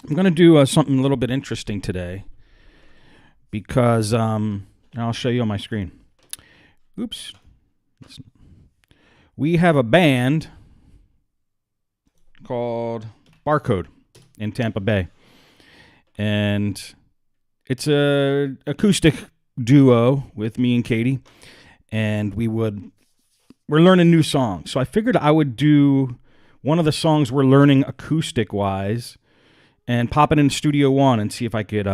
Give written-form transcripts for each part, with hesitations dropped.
I'm going to do something a little bit interesting today because I'll show you on my screen. Oops. We have a band called Barcode in Tampa Bay. And it's a acoustic duo with me and Katie. And we're learning new songs. So I figured I would do one of the songs we're learning acoustic wise and pop it in Studio One and see if I could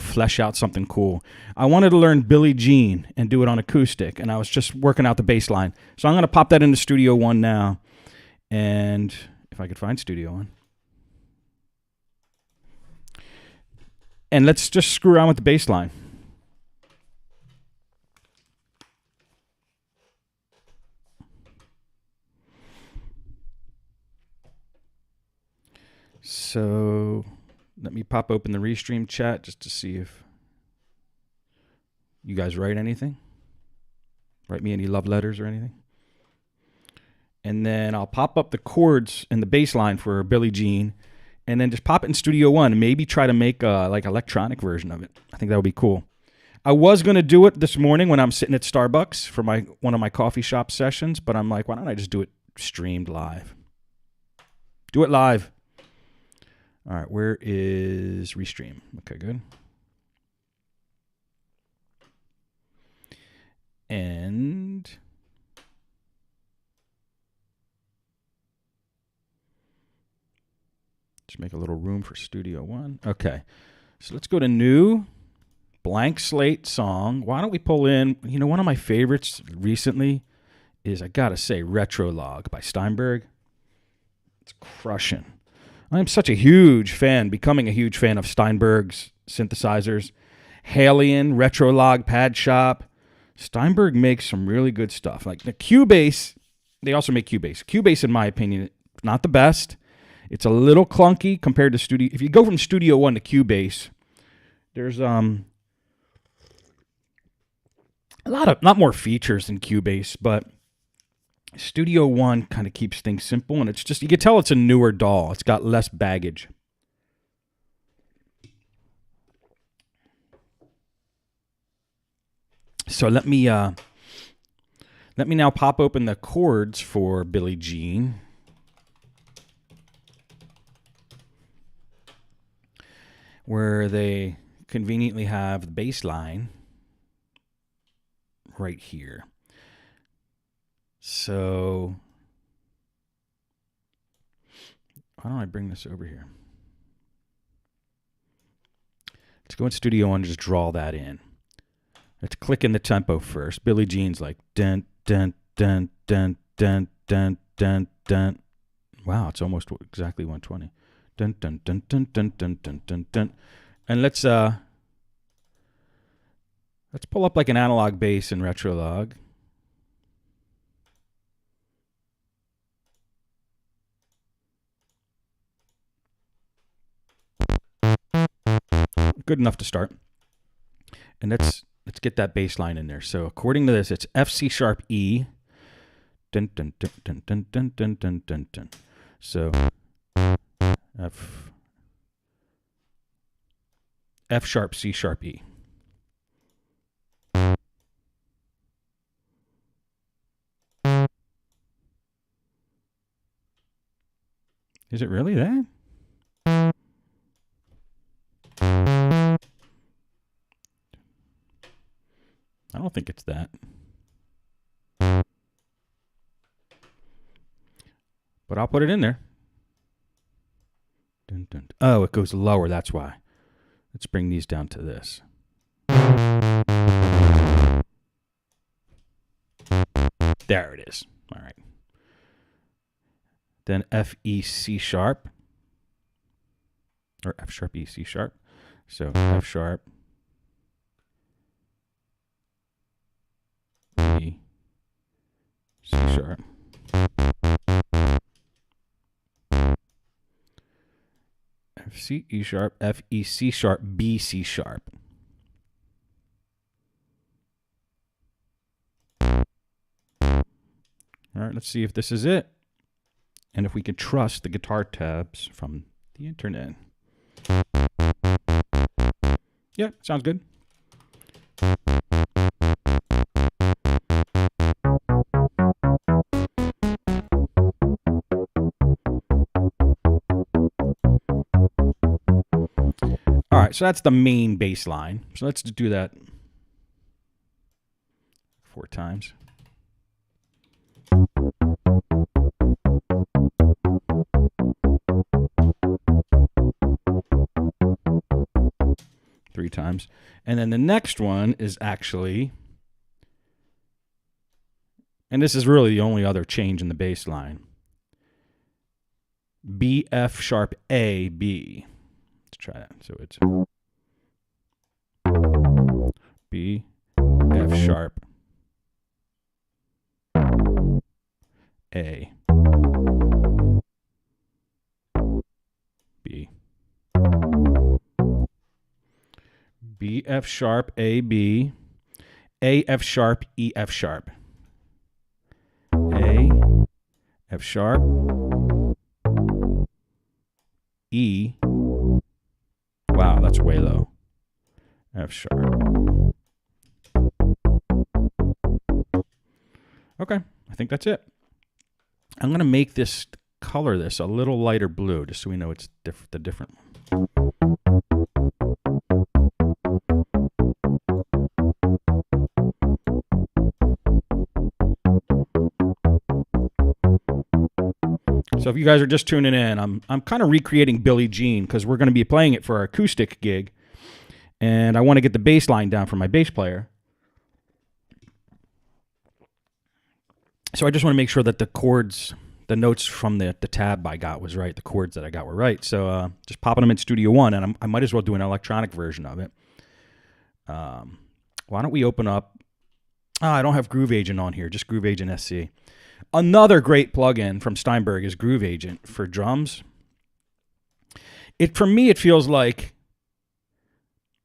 flesh out something cool. I wanted to learn Billie Jean and do it on acoustic, and I was just working out the bass line. So I'm going to pop that into Studio One now, and if I could find Studio One. And let's just screw around with the bass line. So let me pop open the Restream chat just to see if you guys write anything. Write me any love letters or anything. And then I'll pop up the chords and the bass line for Billie Jean, and then just pop it in Studio One and maybe try to make a electronic version of it. I think that would be cool. I was going to do it this morning when I'm sitting at Starbucks for one of my coffee shop sessions, but I'm like, why don't I just do it streamed live? Do it live. All right, where is Restream? Okay, good. And just make a little room for Studio One. Okay, so let's go to new, blank slate song. Why don't we pull in, one of my favorites recently is, I gotta say, Retrolog by Steinberg. It's crushing. I'm such a huge fan, becoming a huge fan of Steinberg's synthesizers. Halion, Retrolog, Pad Shop. Steinberg makes some really good stuff. Like the Cubase, they also make Cubase. Cubase, in my opinion, not the best. It's a little clunky compared to Studio. If you go from Studio One to Cubase, there's a lot more features than Cubase, but Studio One kind of keeps things simple, and it's just, you can tell it's a newer DAW. It's got less baggage. So let me now pop open the chords for Billie Jean. Where they conveniently have the bass line right here. So why don't I bring this over here? Let's go in Studio One and just draw that in. Let's click in the tempo first. Billie Jean's like dun dun dun dun dun dun dun dun. Wow, it's almost exactly 120. Dun dun dun dun dun dun dun dun dun. And let's pull up like an analog bass in Retrolog. Good enough to start. And let's get that bass line in there. So according to this, it's F C sharp E. Dun dun dun dun dun dun dun dun dun dun. So F sharp C sharp E. Is it really that? I don't think it's that. But I'll put it in there. Dun, dun. Oh, it goes lower. That's why. Let's bring these down to this. There it is. All right. Then F, E, C sharp. Or F sharp, E, C sharp. So F sharp, E, C sharp. F, C, E sharp, F, E, C sharp, B, C sharp. All right, let's see if this is it. And if we can trust the guitar tabs from the internet. Yeah, sounds good. All right, so that's the main bass line. So let's do that 4 times. Three times. And then the next one is actually, and this is really the only other change in the bass line, B, F sharp, A, B. Let's try that. So it's B, F sharp, A, B. B, F sharp, A, B, A, F sharp, E, F sharp. A, F sharp, E. Wow, that's way low. F sharp. Okay, I think that's it. I'm going to make this, color this a little lighter blue, just so we know it's the different one. So if you guys are just tuning in, I'm kind of recreating Billie Jean because we're going to be playing it for our acoustic gig, and I want to get the bass line down for my bass player. So I just want to make sure that the chords, the notes from the tab I got was right, the chords that I got were right. So just popping them in Studio One, and I might as well do an electronic version of it. Why don't we open up? I don't have Groove Agent on here, just Groove Agent SC. Another great plugin from Steinberg is Groove Agent for drums. For me, it feels like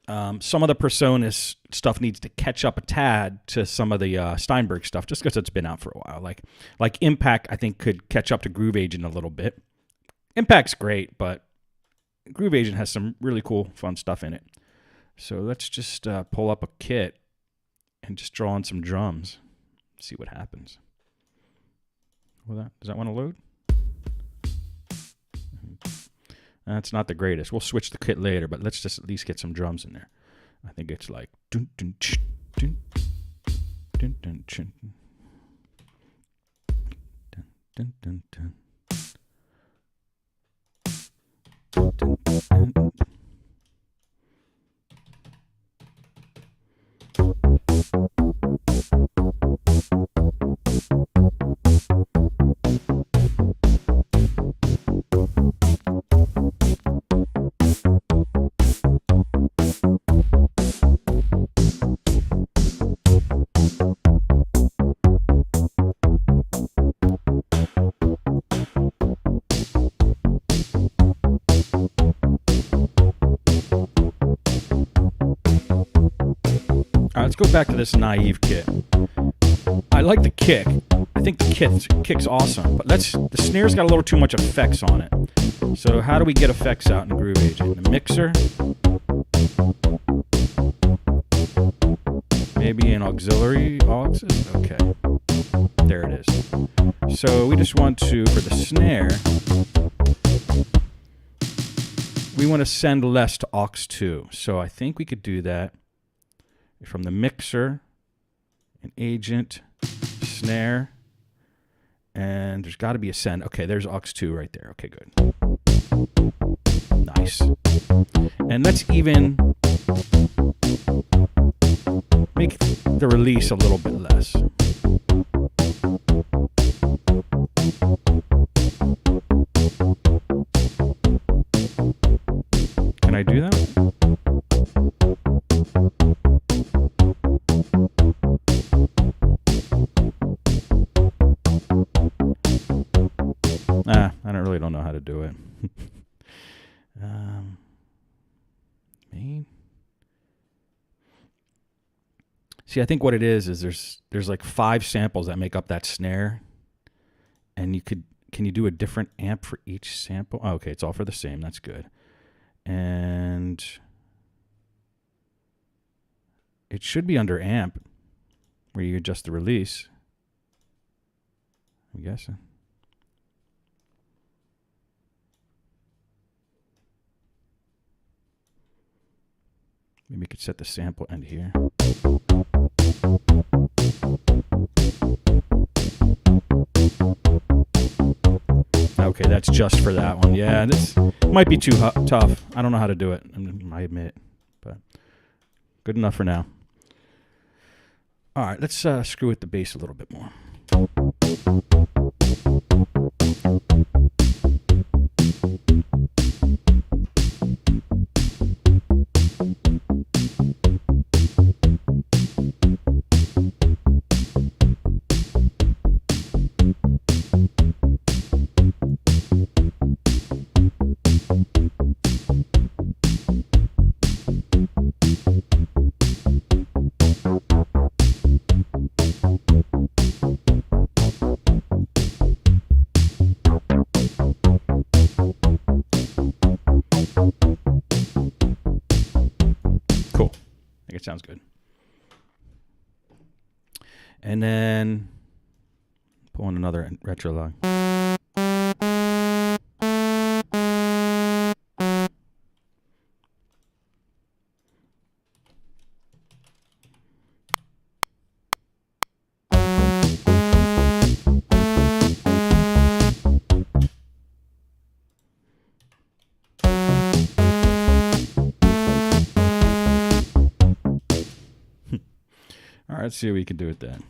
some of the Personas stuff needs to catch up a tad to some of the Steinberg stuff, just because it's been out for a while. Like Impact, I think, could catch up to Groove Agent a little bit. Impact's great, but Groove Agent has some really cool, fun stuff in it. So let's just pull up a kit and just draw on some drums, see what happens. Does that want to load? That's not the greatest. We'll switch the kit later, but let's just at least get some drums in there. I think it's like dun dun ch, dun dun dun ch, dun dun dun dun. Dun, dun, dun, dun. Let's go back to this Naive kit. I like the kick. I think the kick's awesome, but the snare's got a little too much effects on it. So how do we get effects out in Groove Agent? The mixer? Maybe an auxiliary aux? Okay. There it is. So we just want to, for the snare, we want to send less to aux 2. So I think we could do that from the mixer, an agent, snare, and there's got to be a send. Okay, there's aux 2 right there. Okay, good. Nice. And let's even make the release a little bit less. Can I do that? I don't know how to do it. See, I think what it is there's like 5 samples that make up that snare, and can you do a different amp for each sample? Oh, okay, it's all for the same. That's good. And It should be under amp, where you adjust the release. I'm guessing. Maybe we could set the sample end here. Okay, that's just for that one. Yeah, this might be too tough. I don't know how to do it, I admit, but good enough for now. All right, let's screw with the bass a little bit more. Sounds good. And then pull in another retro log. All right, let's see what we can do with that.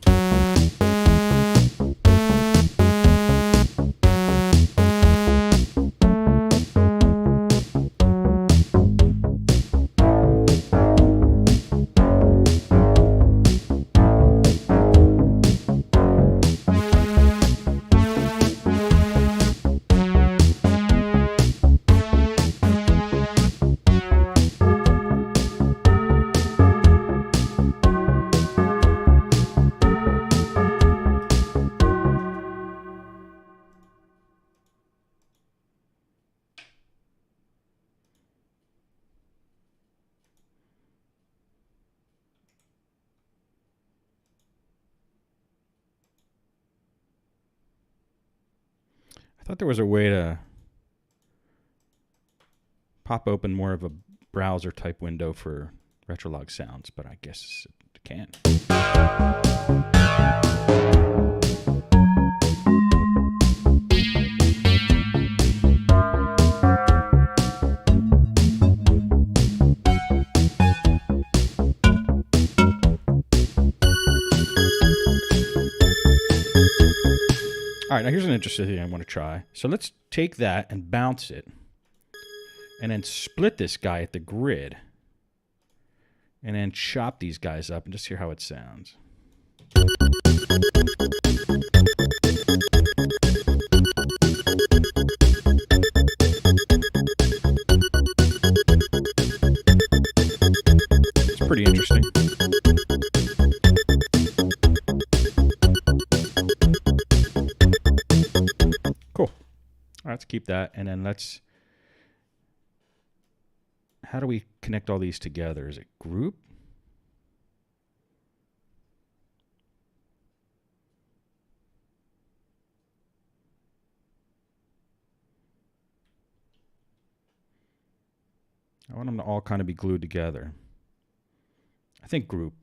I thought there was a way to pop open more of a browser type window for Retrolog sounds, but I guess it can't. All right, now here's an interesting thing I want to try. So let's take that and bounce it, and then split this guy at the grid, and then chop these guys up and just hear how it sounds. It's pretty interesting. Cool. All right, let's keep that, and then let's... How do we connect all these together? Is it group? I want them to all kind of be glued together. I think group.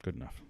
Good enough.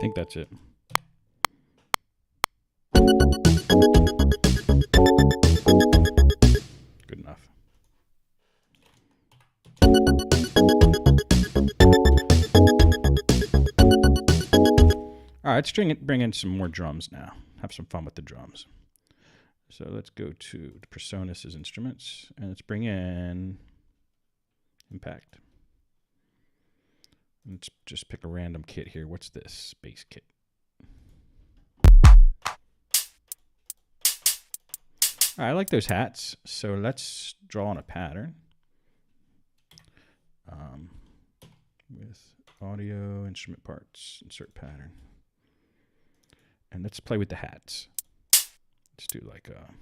think that's it. Good enough. All right, let's bring in some more drums now. Have some fun with the drums. So let's go to the PreSonus' instruments, and let's bring in Impact. Let's just pick a random kit here. What's this? Bass kit. All right, I like those hats. So let's draw on a pattern with audio, instrument parts, insert pattern. And let's play with the hats. Let's do like a...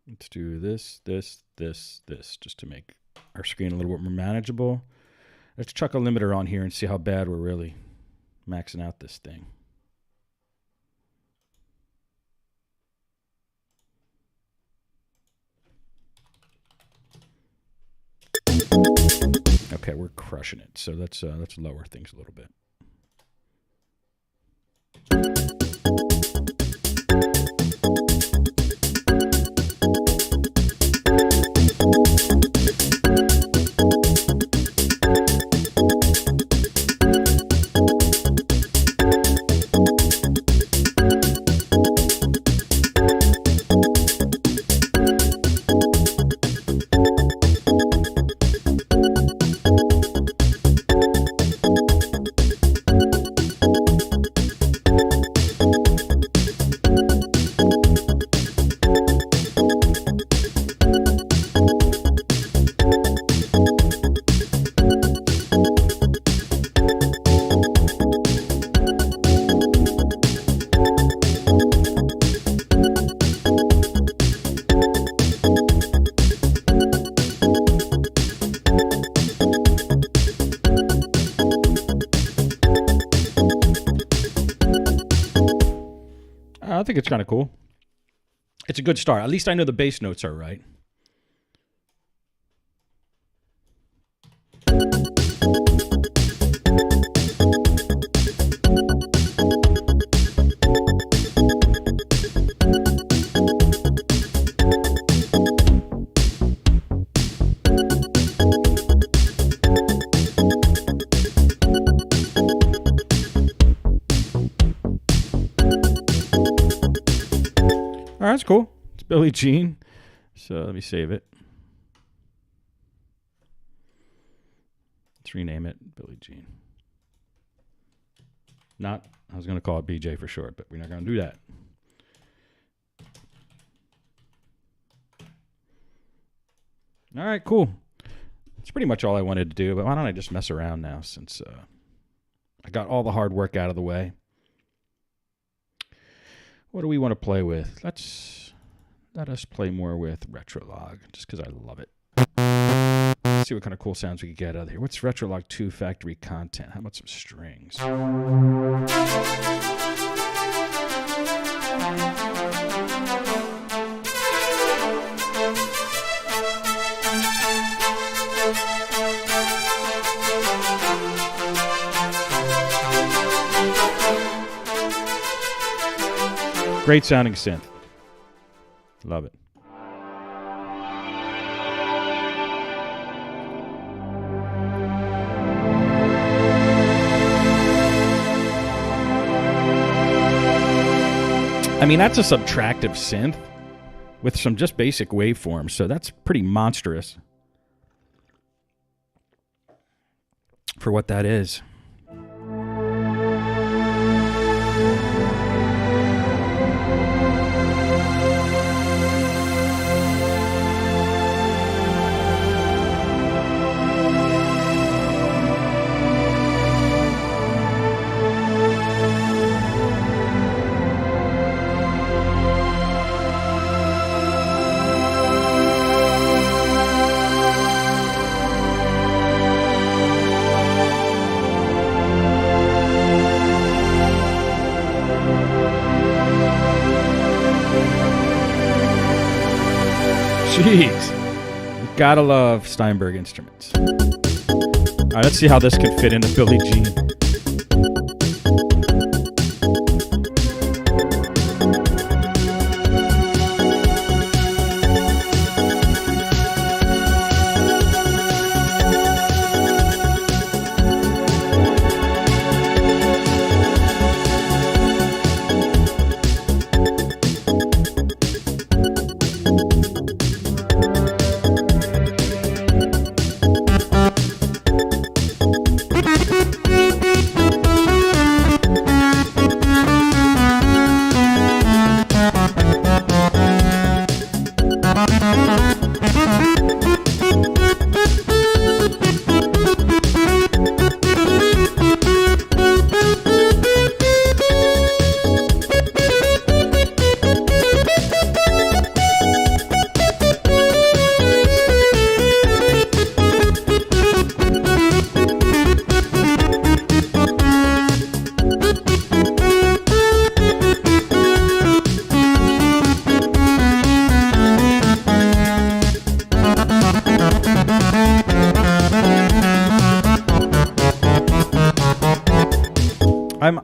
Let's do this, just to make our screen a little bit more manageable. Let's chuck a limiter on here and see how bad we're really maxing out this thing. Okay, we're crushing it. So let's lower things a little bit. I think it's kind of cool. It's a good start. At least I know the bass notes are right. All right, that's cool. It's Billie Jean. So let me save it. Let's rename it Billie Jean. I was going to call it BJ for short, but we're not going to do that. All right, cool. That's pretty much all I wanted to do, but why don't I just mess around now since I got all the hard work out of the way. What do we want to play with? Let us play more with Retrolog, just because I love it. Let's see what kind of cool sounds we can get out of here. What's Retrolog 2 factory content? How about some strings? Great sounding synth. Love it. I mean, that's a subtractive synth with some just basic waveforms, so that's pretty monstrous for what that is. Jeez. You gotta love Steinberg instruments. All right, let's see how this can fit into Billie Jean.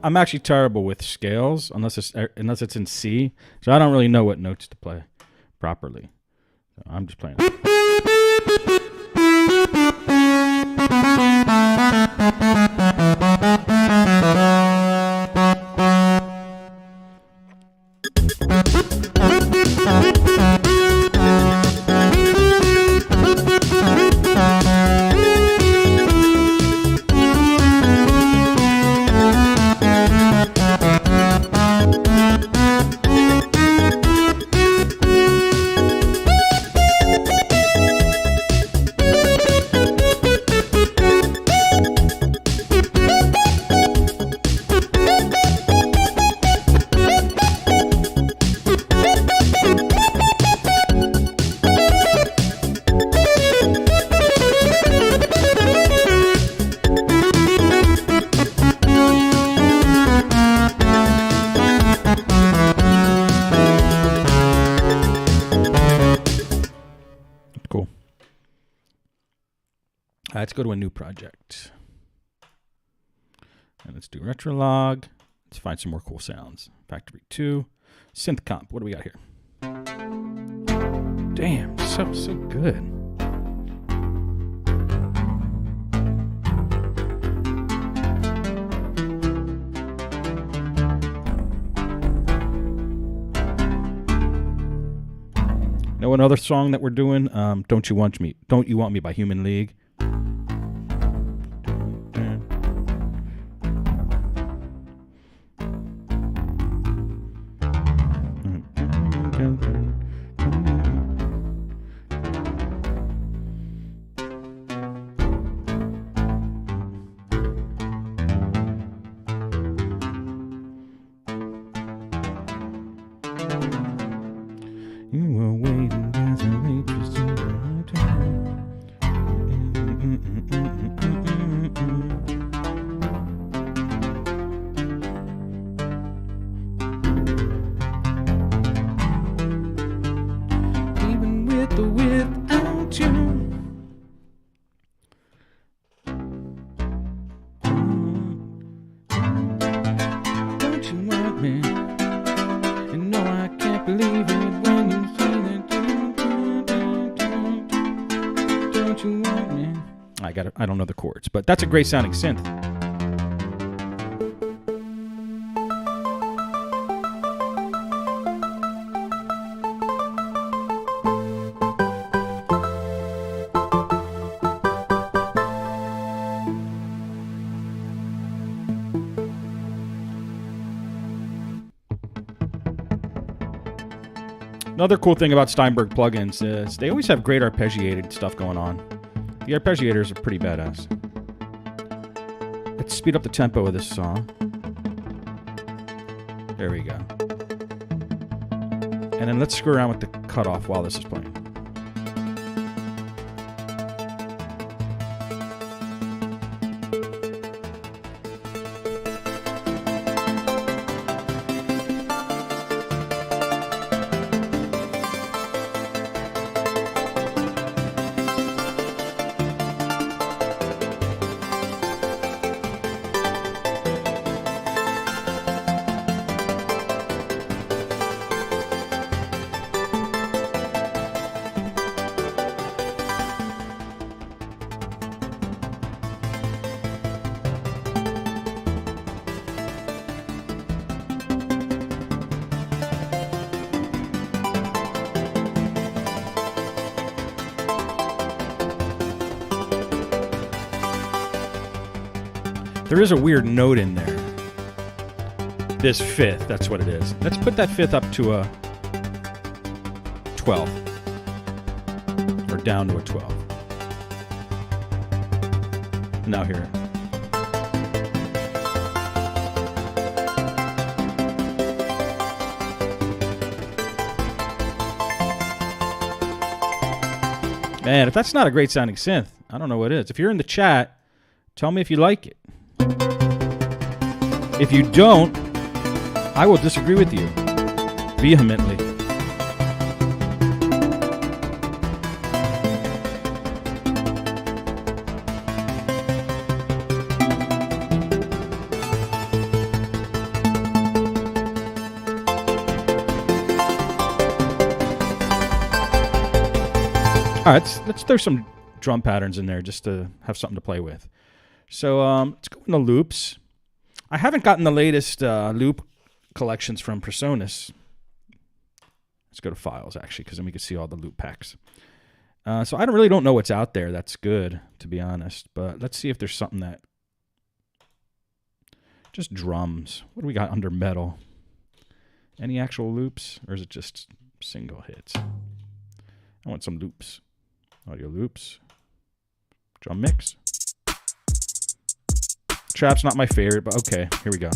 I'm actually terrible with scales unless it's in C, so I don't really know what notes to play properly. So I'm just playing. Let's go to a new project. And let's do Retrolog. Let's find some more cool sounds. Factory 2. Synth Comp. What do we got here? Damn, so good. Know another song that we're doing? Don't You Want Me by Human League. I don't know the chords, but that's a great sounding synth. Another cool thing about Steinberg plugins is they always have great arpeggiated stuff going on. The arpeggiators are pretty badass. Let's speed up the tempo of this song. There we go. And then let's screw around with the cutoff while this is playing. There is a weird note in there. This fifth, that's what it is. Let's put that fifth up to a 12. Or down to a 12. Now here. Man, if that's not a great sounding synth, I don't know what is. If you're in the chat, tell me if you like it. If you don't, I will disagree with you vehemently. All right, let's throw some drum patterns in there just to have something to play with. So let's go into loops. I haven't gotten the latest loop collections from Presonus. Let's go to files, actually, because then we can see all the loop packs. So I really don't know what's out there that's good, to be honest. But let's see if there's something that... Just drums. What do we got under metal? Any actual loops? Or is it just single hits? I want some loops. Audio loops. Drum mix. Trap's not my favorite, but okay, here we go.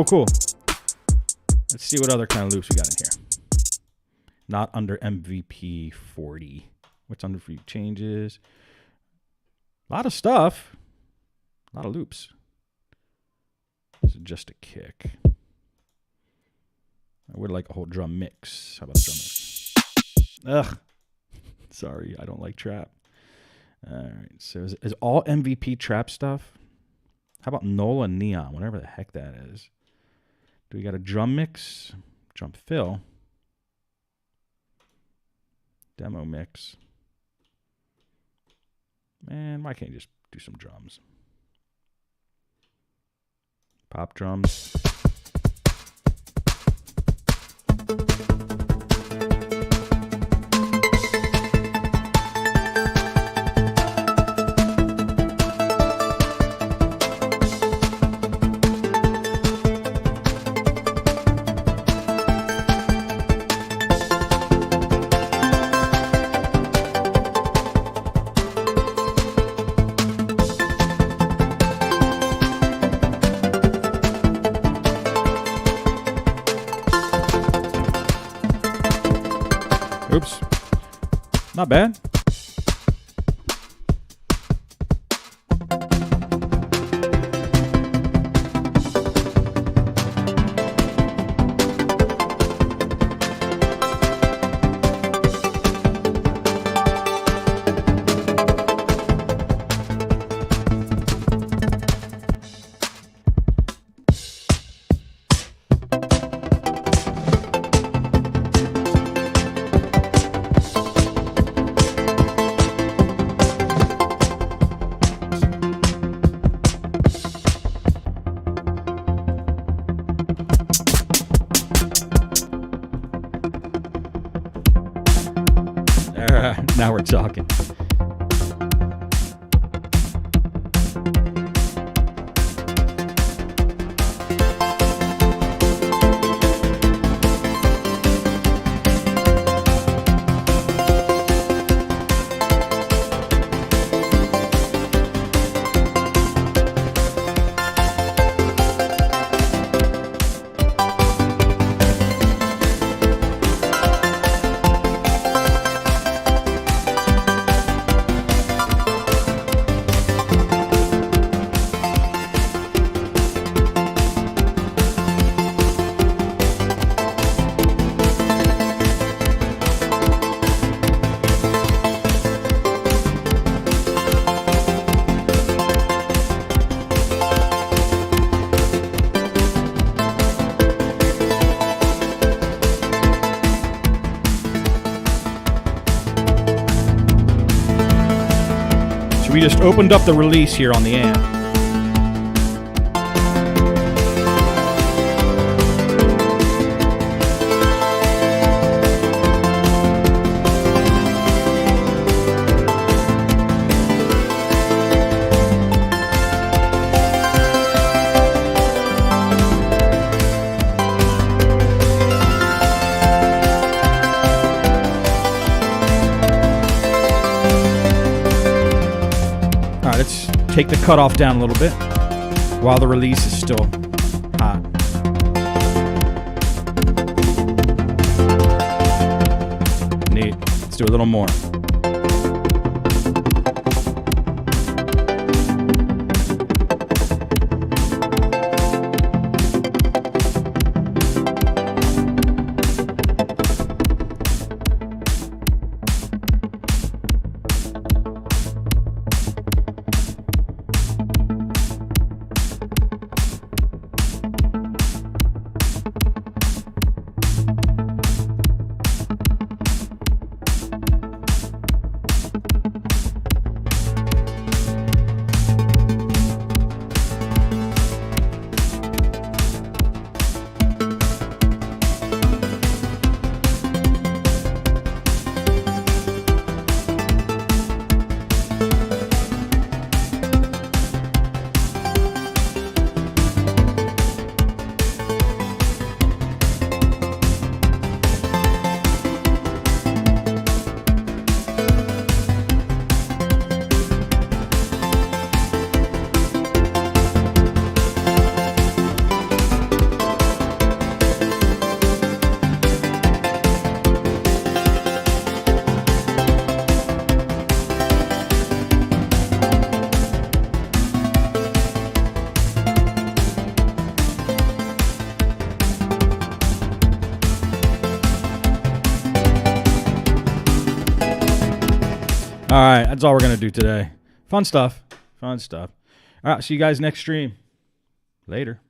Cool. Let's see what other kind of loops we got in here. Not under MVP 40. What's under for changes? A lot of stuff. A lot of loops. This is just a kick. I would like a whole drum mix. How about a drum mix? Ugh. Sorry, I don't like trap. All right, so is all MVP trap stuff? How about Nola Neon? Whatever the heck that is. Do we got a drum mix? Drum fill. Demo mix. Man, why can't you just do some drums? Pop drums. Not bad. Now we're talking. We just opened up the release here on the amp. Let's take the cutoff down a little bit while the release is still hot. Neat. Let's do a little more. All right, that's all we're going to do today. Fun stuff. Fun stuff. All right, see you guys next stream. Later.